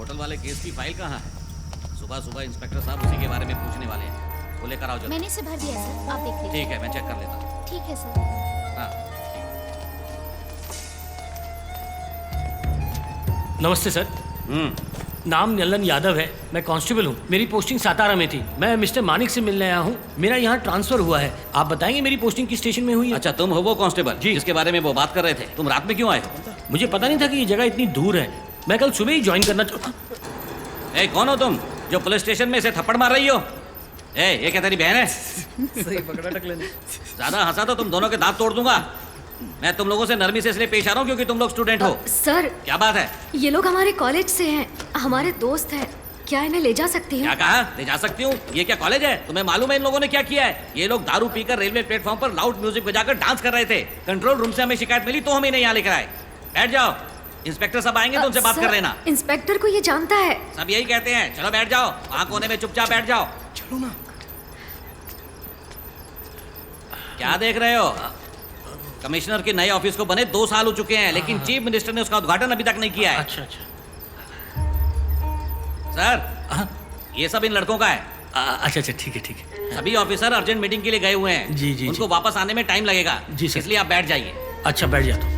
Hotel वाले case की file कहाँ है? सुबह सुबह इंस्पेक्टर साहब उसी के बारे में पूछने वाले हैं। वो लेकर आओ जल्दी। मैंने इसे भर दिया सर, आप देख लीजिए। ठीक है, मैं चेक कर लेता हूँ। ठीक है सर। हाँ। नमस्ते सर। नाम नलन यादव है, मैं कांस्टेबल हूँ। मेरी पोस्टिंग सातारा में थी। मैं मिस्टर मानिक से मिलने आया हूँ। मेरा यहाँ ट्रांसफर हुआ है। आप बताएंगे मेरी पोस्टिंग किस स्टेशन में हुई है? अच्छा, तुम हो वो कांस्टेबल जी। जिसके बारे में वो बात कर रहे थे। तुम रात में क्यों आए हो? मुझे पता नहीं था कि ये जगह इतनी दूर है। मैं कल सुबह ही ज्वाइन करना ए, कौन हो तुम जो पुलिस स्टेशन में इसे थप्पड़ मार रही हो? ए, ये क्या तेरी बहन है? सही पकड़ा टकले। ज्यादा हंसा तो तुम दोनों के दांत तोड़ दूंगा। मैं तुम लोगों से नरमी से इसलिए पेश आ रहा हूँ क्योंकि तुम लोग स्टूडेंट हो। सर, क्या बात है? ये लोग हमारे कॉलेज से हैं, हमारे दोस्त हैं। क्या इन्हें ले जा सकती क्या हैं? कहा? ले जा सकती हूँ? ये क्या कॉलेज है? तुम्हें मालूम है इन लोगों ने क्या किया है? ये लोग दारू पीकर रेलवे प्लेटफॉर्म पर लाउड म्यूजिक बजाकर डांस कर रहे थे। कंट्रोल रूम से हमें शिकायत मिली तो हम इन्हें यहाँ लेकर आए। बैठ जाओ, इंस्पेक्टर साहब आएंगे तो उनसे बात सर, कर लेना। इंस्पेक्टर को ये जानता है। सब यही कहते हैं। चलो बैठ जाओ, वहाँ कोने में चुपचाप बैठ जाओ। चलो ना। क्या देख रहे हो? कमिश्नर के नए ऑफिस को बने 2 साल हो चुके हैं, लेकिन चीफ मिनिस्टर ने उसका उद्घाटन अभी तक नहीं किया है। अच्छा अच्छा। सर, ये सब इन लड़कों का है। अच्छा अच्छा, ठीक है ठीक है। सभी ऑफिसर अर्जेंट मीटिंग के लिए गए हुए हैं। जी, जी, उनको जी। वापस आने में टाइम लगेगा। जी, सर। इसलिए आप बैठ जाइए। अच्छा, बैठ जाता हूँ।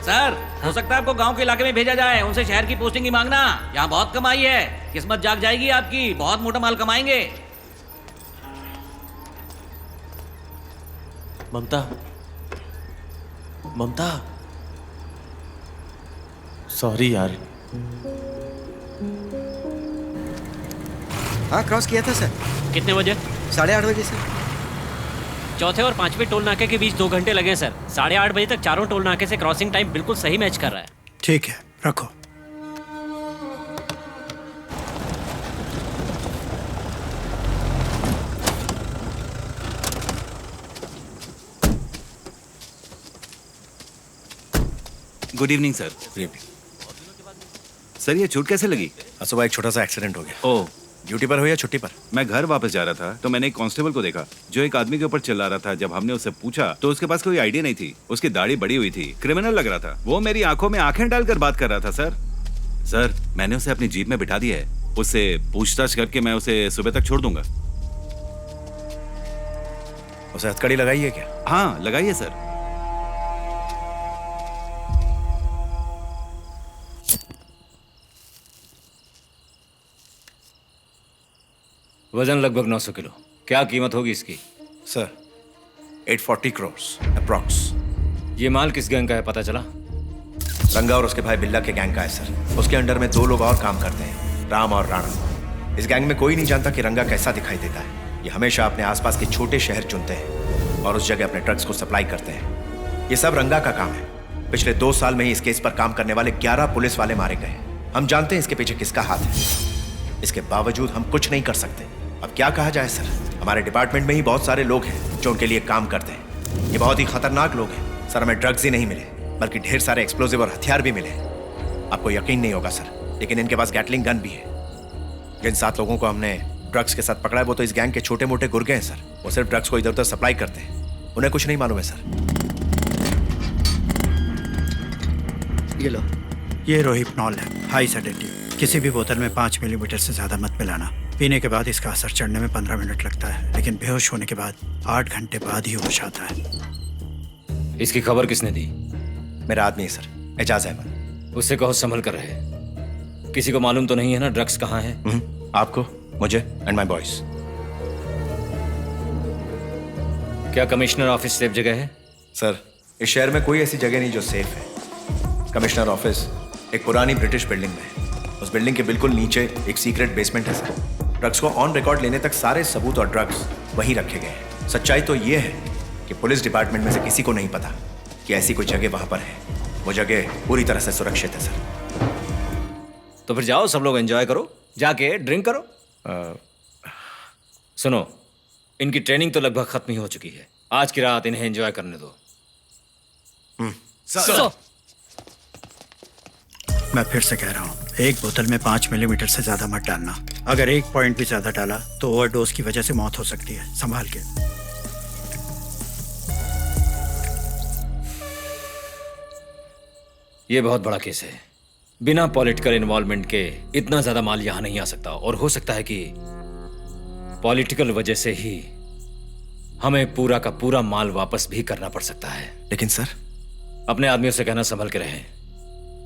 सर, हो सकता है आपको गांव के इलाके में भेजा जाए। उनसे शहर की पोस्टिंग ही मांगना। यहाँ बहुत कमाई है, किस्मत जाग जाएगी आपकी। बहुत मोटा माल कमाएंगे। ममता, ममता, सॉरी यार। हाँ, क्रॉस किया था सर। कितने बजे? 8:30 बजे सर। चौथे और पांचवें टोल नाके के बीच 2 घंटे लगे सर। 8:30 बजे तक चारों टोल नाके से क्रॉसिंग टाइम बिल्कुल सही मैच कर रहा है। ठीक है, रखो। Good evening sir. सर, ये चोट कैसे लगी? सुबह एक छोटा सा एक्सीडेंट हो गया। ओह, ड्यूटी पर हो या छुट्टी पर? मैं घर वापस जा रहा था तो मैंने एक कांस्टेबल को देखा जो एक आदमी के ऊपर चिल्ला रहा था। जब हमने उससे पूछा तो उसके पास कोई आइडिया नहीं थी। उसकी दाढ़ी बड़ी हुई थी, क्रिमिनल लग रहा था। वो मेरी आंखों में आंखें डालकर बात कर रहा था। सर, मैंने उसे अपनी जीप में बिठा दिया है। उससे पूछताछ करके मैं उसे सुबह तक छोड़ दूंगा। उसे हथकड़ी लगाई है क्या? हाँ, लगाइए सर। वजन लगभग 900 किलो। क्या कीमत होगी इसकी? Sir, 840 crore approx. ये माल किस गैंग का है, पता चला? रंगा और उसके भाई बिल्ला के गैंग का है सर। उसके अंडर में 2 लोग और काम करते हैं, राम और राणा। इस गैंग में कोई नहीं जानता कि रंगा कैसा दिखाई देता है। ये हमेशा अपने आसपास के छोटे शहर चुनते हैं और उस जगह अपने ड्रग्स को सप्लाई करते हैं। ये सब रंगा का काम है। पिछले 2 साल में ही इस केस पर काम करने वाले 11 पुलिस वाले मारे गए। हम जानते हैं इसके पीछे किसका हाथ है। इसके बावजूद हम कुछ नहीं कर सकते। अब क्या कहा जाए सर, हमारे डिपार्टमेंट में ही बहुत सारे लोग हैं जो उनके लिए काम करते हैं। ये बहुत ही खतरनाक लोग हैं सर। हमें ड्रग्स ही नहीं मिले बल्कि ढेर सारे एक्सप्लोजिव और हथियार भी मिले। आपको यकीन नहीं होगा सर, लेकिन इनके पास गैटलिंग गन भी है। जिन 7 लोगों को हमने ड्रग्स के साथ पकड़ा है वो तो इस गैंग के छोटे मोटे गुर्गे हैं सर। वो सिर्फ ड्रग्स को इधर उधर सप्लाई करते हैं। उन्हें कुछ नहीं मालूम है सर। ये लो। ये रोहिपनॉल है, हाई सेडेटिव। किसी भी बोतल में 5 मिलीमीटर से ज्यादा मत मिलाना। पीने के बाद इसका असर चढ़ने में 15 मिनट लगता है, लेकिन बेहोश होने के बाद 8 घंटे बाद ही होश आता है। इसकी खबर किसने दी? मेरा आदमी है सर, एजाज अहमद। उससे कहो संभल कर रहे। किसी को मालूम तो नहीं है ना ड्रग्स कहाँ है? आपको, मुझे एंड माय बॉयज। क्या कमिश्नर ऑफिस सेफ जगह है? सर, इस शहर में कोई ऐसी जगह नहीं जो सेफ है। कमिश्नर ऑफिस एक पुरानी ब्रिटिश बिल्डिंग में है। उस बिल्डिंग के बिल्कुल नीचे एक सीक्रेट बेसमेंट है सर। ड्रग्स को ऑन रिकॉर्ड लेने तक सारे सबूत और ड्रग्स वहीं रखे गए हैं। सच्चाई तो ये है कि पुलिस डिपार्टमेंट में से किसी को नहीं पता कि ऐसी कोई जगह वहां पर है। वो जगह पूरी तरह से सुरक्षित है सर। तो फिर जाओ, सब लोग एंजॉय करो, जाके ड्रिंक करो। सुनो, इनकी ट्रेनिंग तो लगभग खत्म ही हो चुकी है। आज की रात इन्हें एंजॉय करने दो। सर, मैं फिर से कह रहा हूँ, एक बोतल में 5 मिलीमीटर से ज्यादा मत डालना। अगर 1 पॉइंट भी ज्यादा डाला तो ओवरडोज की वजह से मौत हो सकती है। संभाल के। ये बहुत बड़ा केस है। बिना पॉलिटिकल इन्वॉल्वमेंट के इतना ज्यादा माल यहां नहीं आ सकता, और हो सकता है कि पॉलिटिकल वजह से ही हमें पूरा का पूरा माल वापस भी करना पड़ सकता है। लेकिन सर, अपने आदमियों से कहना संभल के रहें,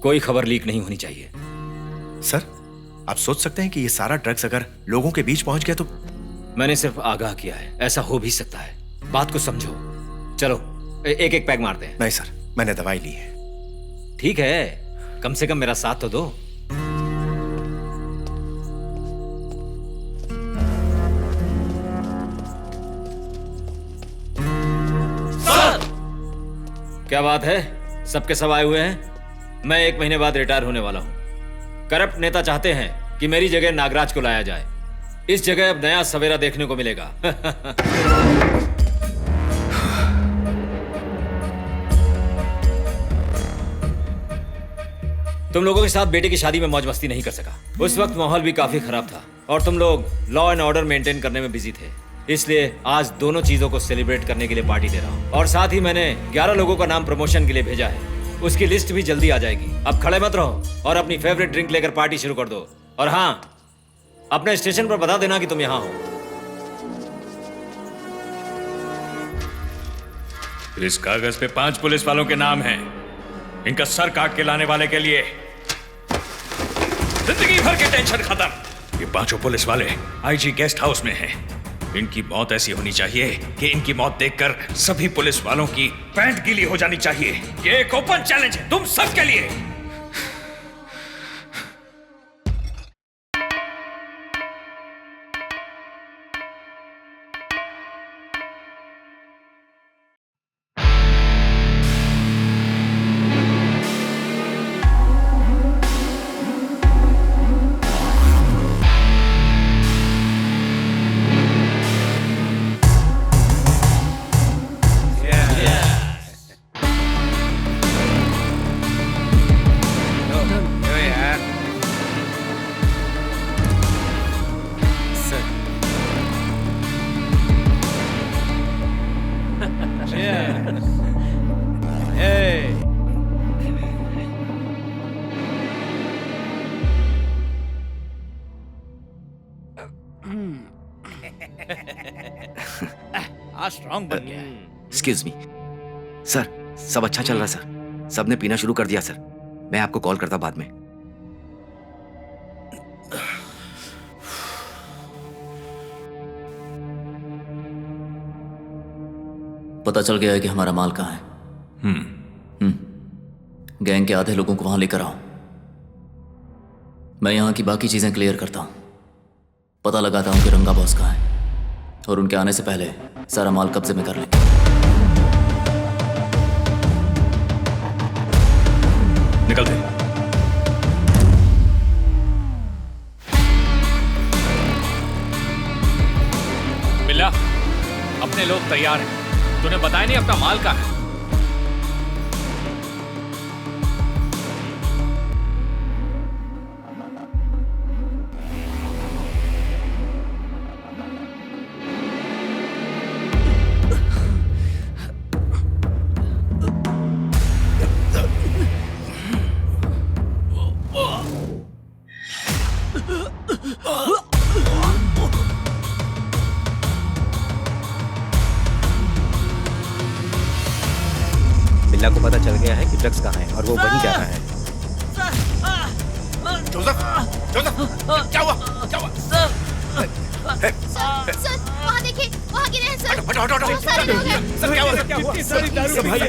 कोई खबर लीक नहीं होनी चाहिए। सर, आप सोच सकते हैं कि ये सारा ड्रग्स अगर लोगों के बीच पहुंच गया तो? मैंने सिर्फ आगाह किया है, ऐसा हो भी सकता है। बात को समझो। चलो एक एक पैक मारते हैं। नहीं सर, मैंने दवाई ली है। ठीक है, कम से कम मेरा साथ तो दो। क्या बात है, सबके सब आए हुए हैं? मैं 1 महीने बाद रिटायर होने वाला हूं। करप्ट नेता चाहते हैं कि मेरी जगह नागराज को लाया जाए। इस जगह अब नया सवेरा देखने को मिलेगा। तुम लोगों के साथ बेटे की शादी में मौज मस्ती नहीं कर सका। उस वक्त माहौल भी काफी खराब था और तुम लोग लॉ एंड ऑर्डर मेंटेन करने में बिजी थे। इसलिए आज दोनों चीजों को सेलिब्रेट करने के लिए पार्टी दे रहा हूं, और साथ ही मैंने 11 लोगों का नाम प्रमोशन के लिए भेजा है। उसकी लिस्ट भी जल्दी आ जाएगी। अब खड़े मत रहो और अपनी फेवरेट ड्रिंक लेकर पार्टी शुरू कर दो। और हाँ, अपने स्टेशन पर बता देना कि तुम यहां हो। इस कागज पे 5 पुलिस वालों के नाम हैं। इनका सर काट के लाने वाले के लिए जिंदगी भर की टेंशन खत्म। ये 5 पुलिस वाले आईजी गेस्ट हाउस में हैं। इनकी मौत ऐसी होनी चाहिए कि इनकी मौत देखकर सभी पुलिस वालों की पैंट गीली हो जानी चाहिए। ये एक ओपन चैलेंज है तुम सबके लिए। आज स्ट्रांग बन गया है। एक्सक्यूज मी सर, सब अच्छा चल रहा है सर। सबने पीना शुरू कर दिया सर। मैं आपको कॉल करता बाद में। पता चल गया है कि हमारा माल कहाँ है। गैंग के आधे लोगों को वहां लेकर आओ। मैं यहां की बाकी चीजें क्लियर करता हूं। पता लगाता हूं कि रंगा बॉस कहाँ है, और उनके आने से पहले सारा माल कब्जे में कर लेंगे। निकलते। बिल्ला, अपने लोग तैयार हैं। तूने बताया नहीं अपना माल कहाँ है? बिल्ला को पता चल गया है कि ड्रग्स कहाँ है और वो वहीं जा रहा है। जोसेफ, जोसेफ, क्या हुआ? क्या हुआ? सर, वहाँ देखिए, वहाँ गिरे हैं सर। हटो, हटो, हटो। बहुत सारे लोग हैं। सर, क्या हुआ? क्या हुआ?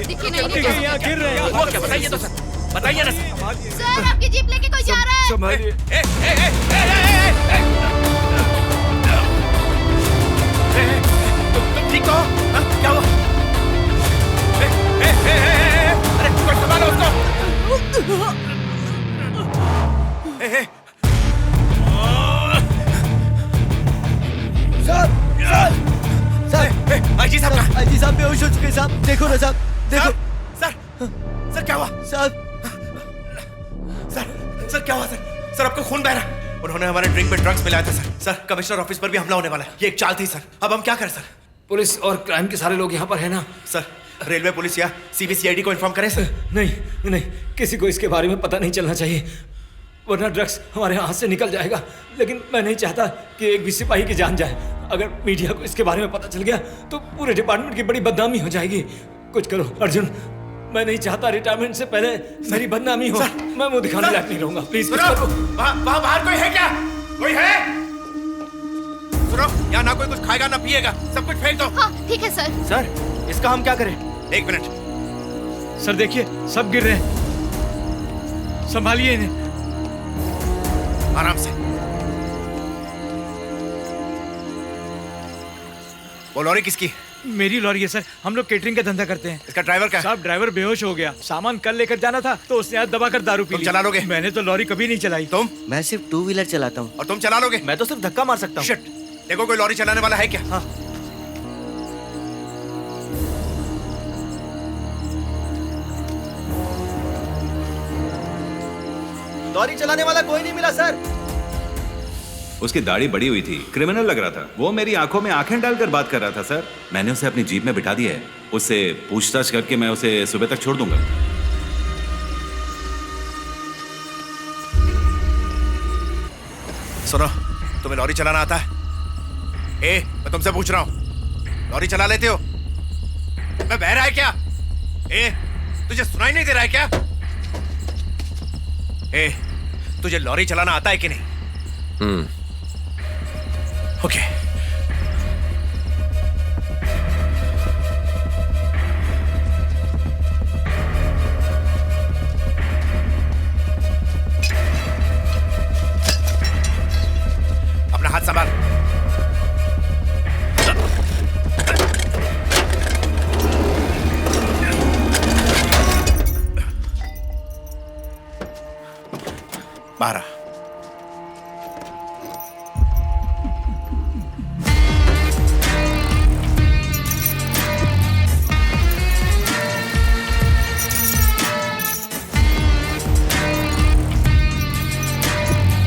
दिखे नहीं, यहाँ गिर रहे हैं। हुआ क्या? बताइए तो सर, बताइए ना सर, आपकी जीप लेके कोई जा रहा है। संभालिए। तुम ठीक हो? क्या हुआ? अरे कोई संभालो उसको। आईजी साहब कहाँ? आईजी साहब बेहोश हो चुके साहब। देखो ना साहब, देखो। सर क्या हुआ? साहब, सर क्या हुआ सर? सर आपको खून बह रहा है। उन्होंने हमारे ड्रिंक में ड्रग्स मिलाया था सर। सर कमिश्नर ऑफिस पर भी हमला होने वाला है। ये एक चाल थी सर। अब हम क्या करें सर? पुलिस और क्राइम के सारे लोग यहाँ पर है ना? सर रेलवे पुलिस या सीबीसीआईडी को इन्फॉर्म करें सर? नहीं नहीं, किसी को इसके बारे में पता नहीं चलना चाहिए, वरना ड्रग्स हमारे हाथ से निकल जाएगा। लेकिन मैं नहीं चाहता कि एक भी सिपाही की जान जाए। अगर मीडिया को इसके बारे में पता चल गया तो पूरे डिपार्टमेंट की बड़ी बदनामी हो जाएगी। कुछ करो अर्जुन, मैं नहीं चाहता रिटायरमेंट से पहले मेरी बदनामी हो। मैं मुंह दिखाने लायक नहीं रहूंगा, प्लीज कुछ करो। वहाँ बाहर कोई है क्या? कोई है? सुनो, यहाँ ना कोई कुछ खाएगा ना पिएगा, सब कुछ फेंक दो। हाँ ठीक है सर। सर, इसका हम क्या करें? एक मिनट सर, देखिए सब गिर रहे हैं, संभालिए इन्हें। आराम से। वो लॉरी किसकी? मेरी लॉरी है सर, हम लोग केटरिंग का धंधा करते हैं। इसका ड्राइवर क्या है? साहब ड्राइवर बेहोश हो गया, सामान कल लेकर जाना था तो उसने आज दबाकर दारू पी ली। चला लोगे? मैंने तो लॉरी कभी नहीं चलाई। तुम? मैं सिर्फ 2 व्हीलर चलाता हूँ। और तुम चला लोगे? मैं तो सिर्फ धक्का मार सकता हूँ। शिट, देखो कोई लॉरी चलाने वाला है क्या? हाँ। लॉरी चलाने वाला कोई नहीं मिला सर। उसकी दाढ़ी बड़ी हुई थी, क्रिमिनल लग रहा था। वो मेरी आंखों में आंखें डालकर बात कर रहा था सर। मैंने उसे अपनी जीप में बिठा दिया है, उससे पूछताछ करके मैं उसे सुबह तक छोड़ दूंगा। सुनो, तुम्हें लॉरी चलाना आता है? मैं तुमसे पूछ रहा हूँ, लॉरी चला लेते हो? मैं बहरा है क्या? तुझे सुनाई नहीं दे रहा है क्या? तुझे लॉरी चलाना आता है कि नहीं? ओके। अपना हाथ संभाल। बाहर आ।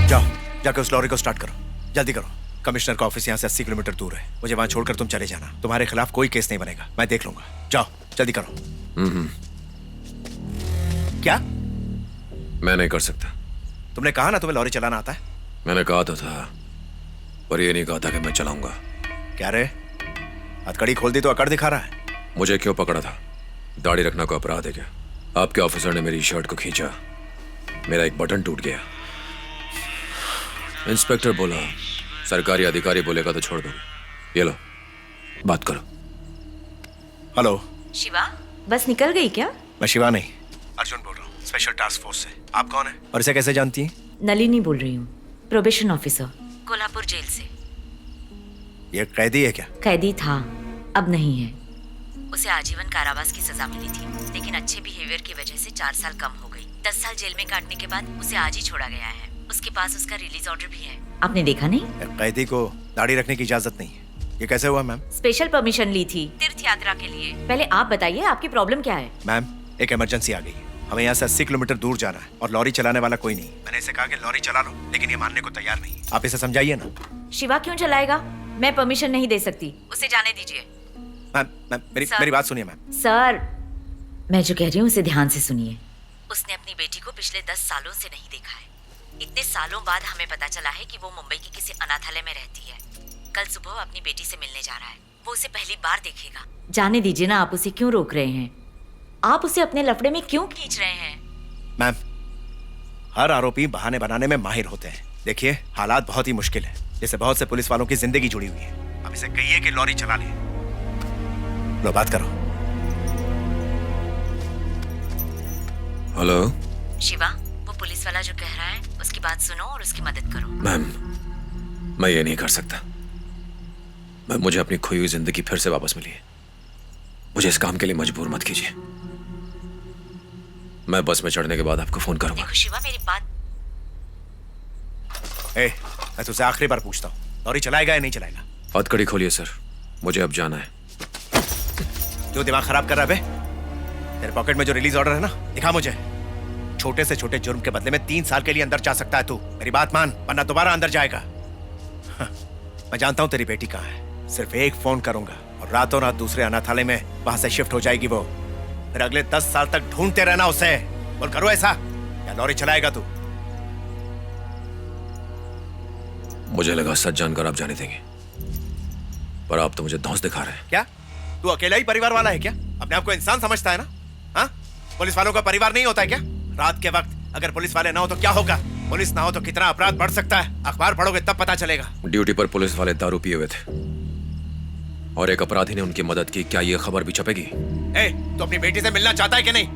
जाओ, जाकर उस लॉरी को स्टार्ट करो, जल्दी करो। कमिश्नर का ऑफिस यहाँ से 80 किलोमीटर दूर है, मुझे वहां छोड़कर तुम चले जाना। तुम्हारे खिलाफ कोई केस नहीं बनेगा, मैं देख लूंगा। जाओ जल्दी करो। क्या? मैं नहीं कर सकता। तुमने कहा ना तुम्हें लॉरी चलाना आता है। मैंने कहा तो था, पर ये नहीं कहा था कि मैं चलाऊंगा। क्या रे, हथकड़ी खोल दी तो अकड़ दिखा रहा है। मुझे क्यों पकड़ा था? दाढ़ी रखना कोई अपराध है क्या? आपके ऑफिसर ने मेरी शर्ट को खींचा, मेरा एक बटन टूट गया। इंस्पेक्टर बोला, सरकारी अधिकारी बोलेगा तो छोड़ दो। ये लो, बात करो। हेलो शिवा, बस निकल गई क्या? मैं शिवा नहीं, अर्जुन बोल रहा हूँ, स्पेशल टास्क फोर्स से। आप कौन है और इसे कैसे जानती हैं? नलिनी बोल रही हूँ, प्रोबेशन ऑफिसर, कोल्हापुर जेल से। ये कैदी है क्या? कैदी था, अब नहीं है। उसे आजीवन कारावास की सजा मिली थी, लेकिन अच्छे बिहेवियर की वजह से 4 साल कम हो गई। 10 साल जेल में काटने के बाद उसे आज ही छोड़ा गया है। उसके पास उसका रिलीज ऑर्डर भी है। आपने देखा नहीं? कैदी को दाढ़ी रखने की इजाजत नहीं है। ये कैसे हुआ मैम? स्पेशल परमिशन ली थी तीर्थ यात्रा के लिए। पहले आप बताइए, आपकी प्रॉब्लम क्या है? मैम, एक इमरजेंसी आ गई है, हमें यहाँ से 80 किलोमीटर दूर जाना है और लॉरी चलाने वाला कोई नहीं। मैंने इसे कहा कि लॉरी चला लो, लेकिन ये मानने को तैयार नहीं। आप इसे समझाइए ना। शिवा क्यों चलाएगा? मैं परमिशन नहीं दे सकती, उसे जाने दीजिए। मैम मेरी बात सुनिए मैम। सर, मैं जो कह रही हूँ उसे ध्यान से सुनिए। उसने अपनी बेटी को पिछले 10 सालों से नहीं देखा है। इतने सालों बाद हमें पता चला है कि वो मुंबई के किसी अनाथालय में रहती है। कल सुबह वो अपनी बेटी से मिलने जा रहा है। वो उसे पहली बार देखेगा। जाने दीजिए ना, आप उसे क्यों रोक रहे हैं? आप उसे अपने लफड़े में क्यों खींच रहे हैं? मैम, हर आरोपी बहाने बनाने में माहिर होते हैं। देखिए, हालात बहुत ही मुश्किल है, जिससे बहुत से पुलिस वालों की जिंदगी जुड़ी हुई है। अब इसे कहिए कि लॉरी चला ले। लो, बात करो। हेलो शिवा, वो पुलिस वाला जो कह रहा है उसकी बात सुनो और उसकी मदद करो। मैम, मैं ये नहीं कर सकता। मुझे अपनी खोई हुई जिंदगी फिर से वापस मिली है। मुझे इस काम के लिए मजबूर मत कीजिए। मैं बस में चढ़ने के बाद आपको फोन करूंगा। देखो शिवा, मेरी बात। मैं तुझसे आखिरी बार पूछता हूँ, लॉरी चलाएगा या नहीं चलाएगा? हथकड़ी खोलिए सर, मुझे अब जाना है। क्यों दिमाग खराब कर रहा है बे? तेरे पॉकेट में जो रिलीज ऑर्डर है ना, दिखा मुझे। छोटे से छोटे जुर्म के बदले में 3 साल के लिए अंदर जा सकता है तू। मेरी बात मान, वरना दोबारा अंदर जाएगा। मैं जानता हूं तेरी बेटी कहाँ है। सिर्फ एक फोन करूंगा, और रातों रात दूसरे अनाथालय में वहां से शिफ्ट हो जाएगी वो। फिर अगले 10 साल तक ढूंढते रहना उसे। और करो ऐसा या लॉरी चलाएगा तू। मुझे लगा सच जानकर आप जाने देंगे, पर आप तो मुझे धौंस दिखा रहे हैं। क्या तू अकेला ही परिवार वाला है क्या? अपने आप को इंसान समझता है ना? हाँ, पुलिस वालों का परिवार नहीं होता है क्या? रात के वक्त अगर पुलिस वाले ना हो तो क्या होगा? पुलिस ना हो तो कितना अपराध बढ़ सकता है, अखबार पढ़ोगे तब पता चलेगा। ड्यूटी पर पुलिस वाले दारू पिए हुए थे और एक अपराधी ने उनकी मदद की, क्या ये खबर भी छपेगी? ए, तू अपनी बेटी से मिलना चाहता है कि नहीं?